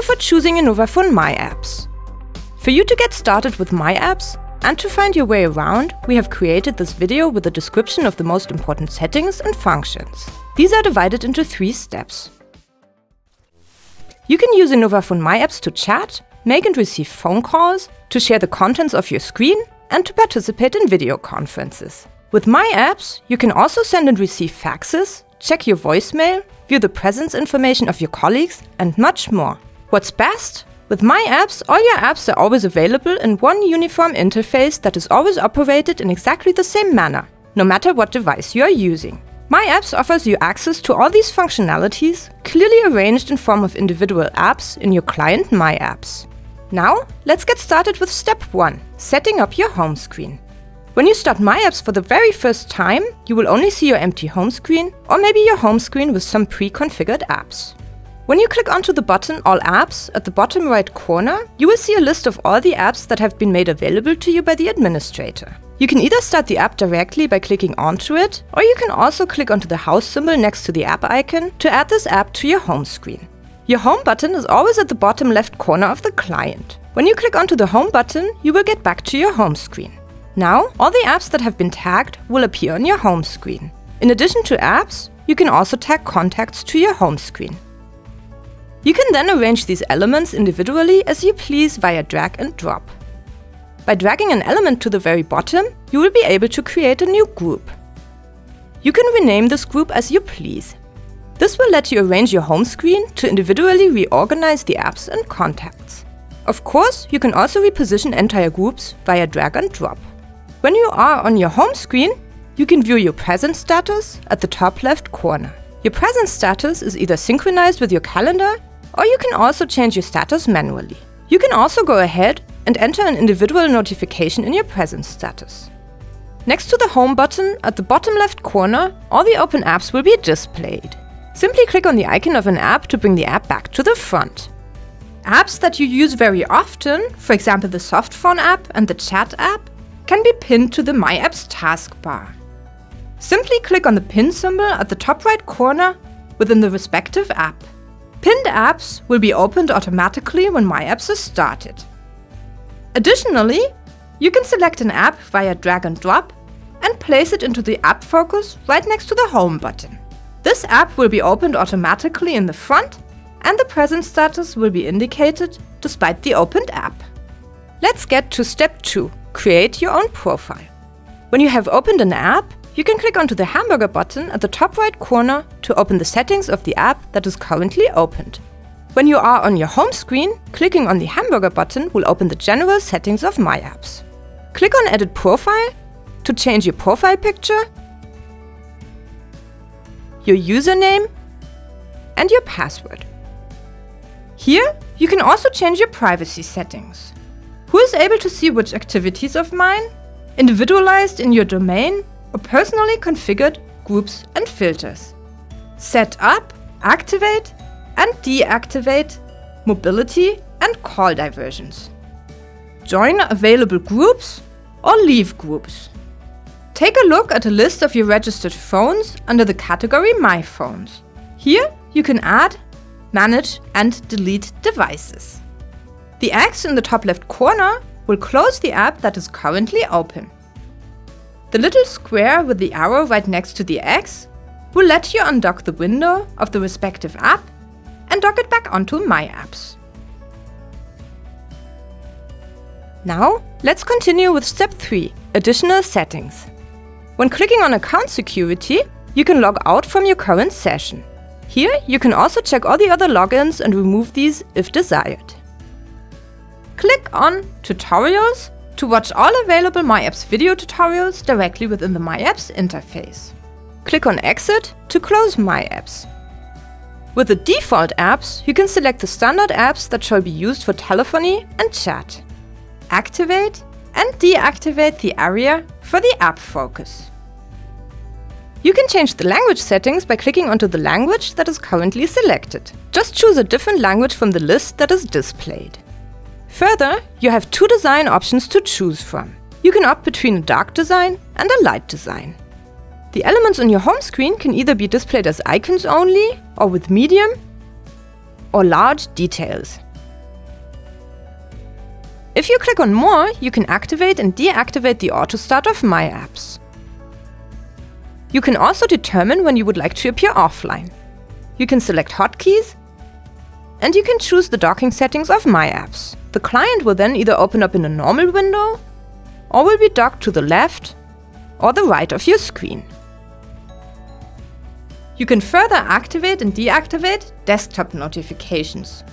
for choosing Innovaphone myApps. For you to get started with myApps and to find your way around, we have created this video with a description of the most important settings and functions. These are divided into 3 steps. You can use Innovaphone myApps to chat, make and receive phone calls, to share the contents of your screen, and to participate in video conferences. With myApps, you can also send and receive faxes, check your voicemail, view the presence information of your colleagues, and much more. What's best? With myApps, all your apps are always available in one uniform interface that is always operated in exactly the same manner, no matter what device you are using. myApps offers you access to all these functionalities, clearly arranged in form of individual apps in your client myApps. Now, let's get started with step 1, setting up your home screen. When you start myApps for the very first time, you will only see your empty home screen, or maybe your home screen with some pre-configured apps. When you click onto the button All Apps at the bottom right corner, you will see a list of all the apps that have been made available to you by the administrator. You can either start the app directly by clicking onto it, or you can also click onto the house symbol next to the app icon to add this app to your home screen. Your home button is always at the bottom left corner of the client. When you click onto the home button, you will get back to your home screen. Now, all the apps that have been tagged will appear on your home screen. In addition to apps, you can also tag contacts to your home screen. You can then arrange these elements individually as you please via drag and drop. By dragging an element to the very bottom, you will be able to create a new group. You can rename this group as you please. This will let you arrange your home screen to individually reorganize the apps and contacts. Of course, you can also reposition entire groups via drag and drop. When you are on your home screen, you can view your present status at the top left corner. Your present status is either synchronized with your calendar, or you can also change your status manually. You can also go ahead and enter an individual notification in your present status. Next to the Home button at the bottom left corner, all the open apps will be displayed. Simply click on the icon of an app to bring the app back to the front. Apps that you use very often, for example the Softphone app and the Chat app, can be pinned to the myApps taskbar. Simply click on the pin symbol at the top right corner within the respective app. Pinned apps will be opened automatically when myApps is started. Additionally, you can select an app via drag and drop and place it into the app focus right next to the Home button. This app will be opened automatically in the front, and the present status will be indicated despite the opened app. Let's get to step 2, create your own profile. When you have opened an app, you can click onto the hamburger button at the top right corner to open the settings of the app that is currently opened. When you are on your home screen, clicking on the hamburger button will open the general settings of myApps. Click on Edit Profile to change your profile picture, your username, and your password. Here, you can also change your privacy settings. Who is able to see which activities of mine, individualized in your domain, or personally configured groups and filters. Set up, activate, and deactivate mobility and call diversions. Join available groups or leave groups. Take a look at a list of your registered phones under the category My Phones. Here you can add, manage, and delete devices. The X in the top left corner will close the app that is currently open. The little square with the arrow right next to the X will let you undock the window of the respective app and dock it back onto myApps. Now, let's continue with step 3, additional settings. When clicking on Account Security, you can log out from your current session. Here, you can also check all the other logins and remove these if desired. Click on Tutorials to watch all available myApps video tutorials directly within the myApps interface. Click on Exit to close myApps. With the default apps, you can select the standard apps that shall be used for telephony and chat. Activate and deactivate the area for the app focus. You can change the language settings by clicking onto the language that is currently selected. Just choose a different language from the list that is displayed. Further, you have 2 design options to choose from. You can opt between a dark design and a light design. The elements on your home screen can either be displayed as icons only, or with medium or large details. If you click on More, you can activate and deactivate the auto start of myApps. You can also determine when you would like to appear offline. You can select hotkeys, and you can choose the docking settings of myApps. The client will then either open up in a normal window, or will be docked to the left or the right of your screen. You can further activate and deactivate desktop notifications.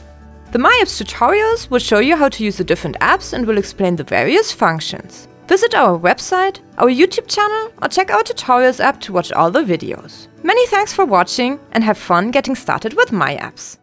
The myApps tutorials will show you how to use the different apps and will explain the various functions. Visit our website, our YouTube channel, or check our tutorials app to watch all the videos. Many thanks for watching and have fun getting started with myApps.